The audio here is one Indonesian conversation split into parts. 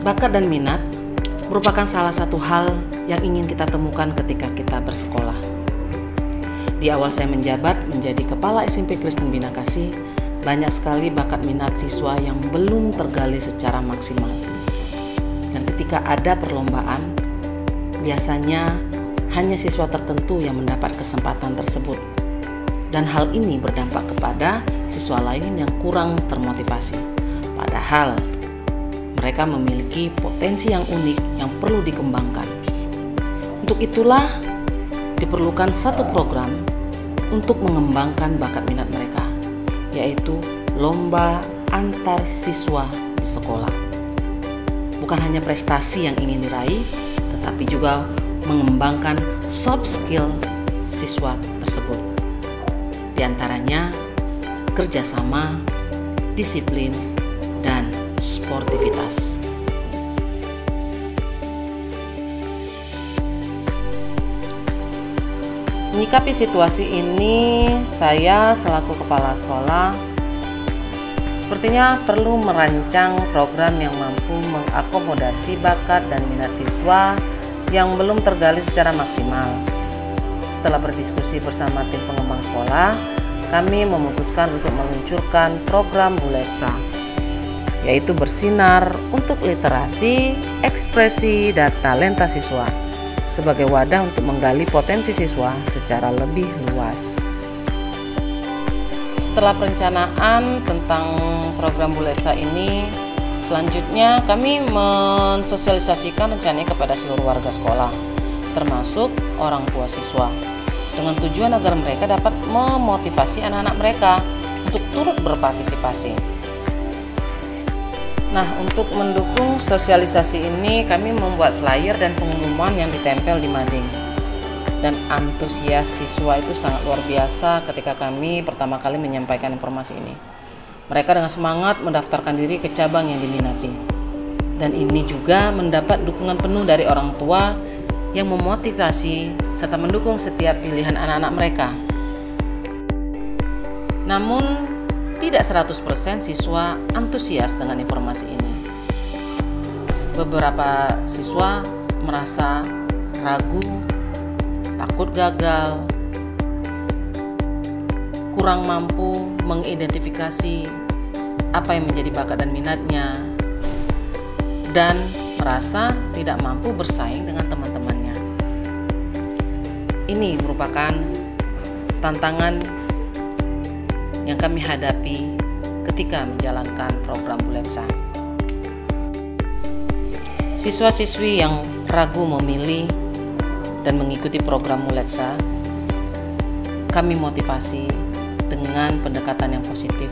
Bakat dan minat merupakan salah satu hal yang ingin kita temukan ketika kita bersekolah. Di awal saya menjabat menjadi Kepala SMP Kristen Bina Kasih, banyak sekali bakat minat siswa yang belum tergali secara maksimal. Dan ketika ada perlombaan, biasanya hanya siswa tertentu yang mendapat kesempatan tersebut. Dan hal ini berdampak kepada siswa lain yang kurang termotivasi. Padahal mereka memiliki potensi yang unik yang perlu dikembangkan. Untuk itulah diperlukan satu program untuk mengembangkan bakat minat mereka, yaitu lomba antar siswa di sekolah. Bukan hanya prestasi yang ingin diraih, tetapi juga mengembangkan soft skill siswa tersebut. Di antaranya kerjasama, disiplin, dan sportivitas. Menyikapi situasi ini, saya selaku kepala sekolah sepertinya perlu merancang program yang mampu mengakomodasi bakat dan minat siswa yang belum tergali secara maksimal. Setelah berdiskusi bersama tim pengembang sekolah, kami memutuskan untuk meluncurkan program Buletsa, yaitu bersinar untuk literasi, ekspresi, dan talenta siswa sebagai wadah untuk menggali potensi siswa secara lebih luas. Setelah perencanaan tentang program Buletsa ini, selanjutnya kami mensosialisasikan rencananya kepada seluruh warga sekolah, termasuk orang tua siswa, dengan tujuan agar mereka dapat memotivasi anak-anak mereka untuk turut berpartisipasi. Nah, untuk mendukung sosialisasi ini, kami membuat flyer dan pengumuman yang ditempel di mading. Dan antusias siswa itu sangat luar biasa ketika kami pertama kali menyampaikan informasi ini. Mereka dengan semangat mendaftarkan diri ke cabang yang diminati. Dan ini juga mendapat dukungan penuh dari orang tua yang memotivasi serta mendukung setiap pilihan anak-anak mereka. Namun, tidak 100% siswa antusias dengan informasi ini. Beberapa siswa merasa ragu, takut gagal, kurang mampu mengidentifikasi apa yang menjadi bakat dan minatnya, dan merasa tidak mampu bersaing dengan teman-temannya. Ini merupakan tantangan yang kami hadapi ketika menjalankan program Buletsa. Siswa-siswi yang ragu memilih dan mengikuti program Buletsa, kami motivasi dengan pendekatan yang positif,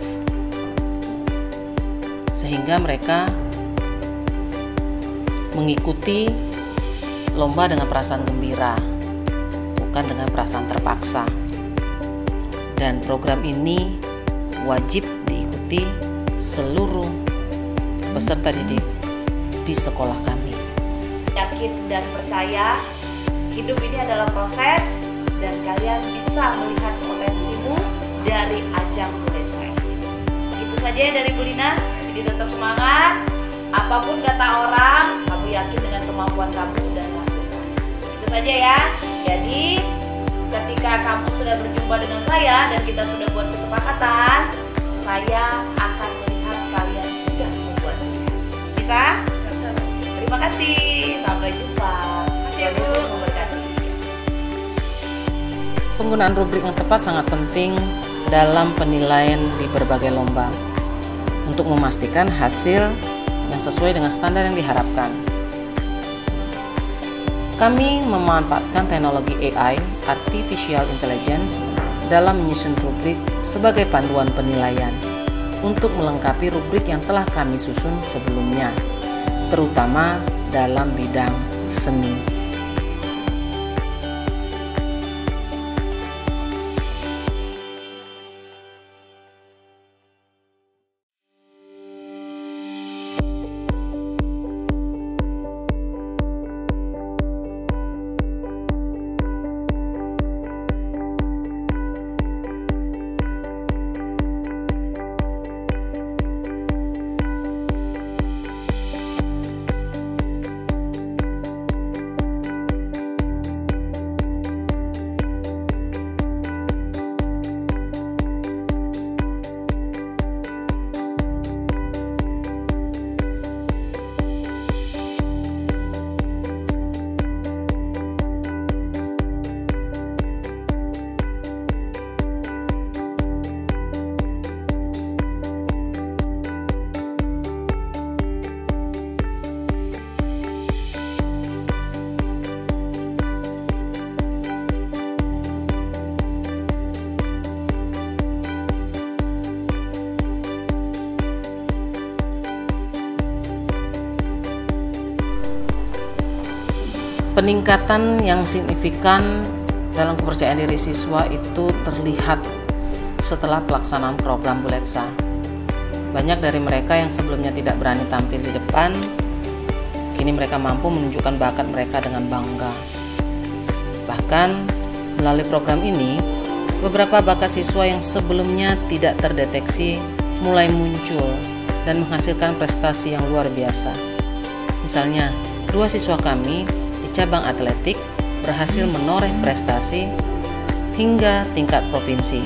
sehingga mereka mengikuti lomba dengan perasaan gembira, bukan dengan perasaan terpaksa. Dan program ini wajib diikuti seluruh peserta didik di sekolah kami. Yakin dan percaya hidup ini adalah proses dan kalian bisa melihat potensimu dari ajang Buletsa. Itu saja dari Bu Lina, jadi tetap semangat. Apapun kata orang, kamu yakin dengan kemampuan kamu dan lakukan. Itu saja ya. Jadi ketika kamu sudah berjumpa dengan saya dan kita sudah buat kesepakatan, saya akan melihat kalian sudah membuat pilihan. Bisa? Bisa. Terima kasih. Sampai jumpa. Terima kasih, Bu. Penggunaan rubrik yang tepat sangat penting dalam penilaian di berbagai lomba untuk memastikan hasil yang sesuai dengan standar yang diharapkan. Kami memanfaatkan teknologi AI, Artificial Intelligence, dalam menyusun rubrik sebagai panduan penilaian untuk melengkapi rubrik yang telah kami susun sebelumnya, terutama dalam bidang seni. Peningkatan yang signifikan dalam kepercayaan diri siswa itu terlihat setelah pelaksanaan program Buletsa. Banyak dari mereka yang sebelumnya tidak berani tampil di depan, kini mereka mampu menunjukkan bakat mereka dengan bangga. Bahkan melalui program ini, beberapa bakat siswa yang sebelumnya tidak terdeteksi mulai muncul dan menghasilkan prestasi yang luar biasa. Misalnya, 2 siswa kami di cabang atletik berhasil menoreh prestasi hingga tingkat provinsi.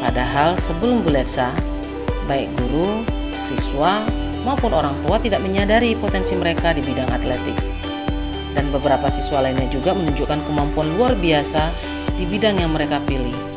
Padahal sebelum Buletsa, baik guru, siswa, maupun orang tua tidak menyadari potensi mereka di bidang atletik. Dan beberapa siswa lainnya juga menunjukkan kemampuan luar biasa di bidang yang mereka pilih.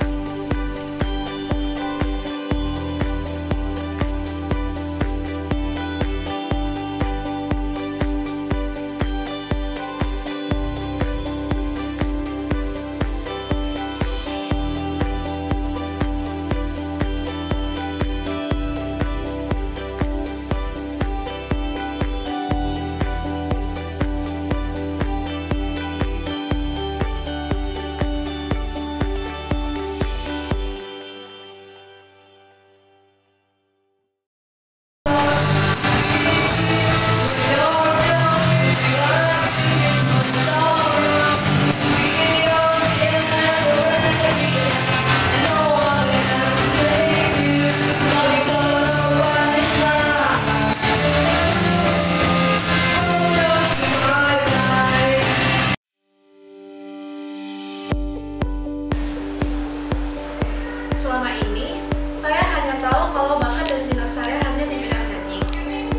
Selama ini, saya hanya tahu kalau bakat dan minat saya hanya di bidang nyanyi.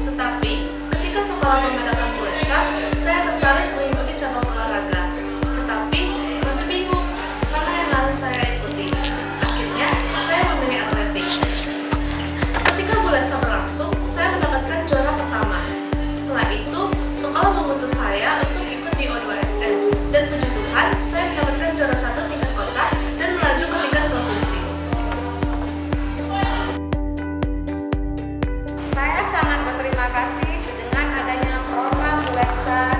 Tetapi, ketika sekolah mengadakan Buletsa, saya tertarik mengikuti cabang olahraga. Tetapi, masih bingung mana yang harus saya ikuti. Akhirnya, saya memilih atletik. Ketika Buletsa berlangsung, saya mendapatkan juara pertama. Setelah itu, sekolah mengutus saya untuk ikut di O2SN. Dan puji Tuhan, saya mendapatkan juara 1 tingkat kota dan melaju ke tingkat provinsi. Saya sangat berterima kasih dengan adanya program Buletsa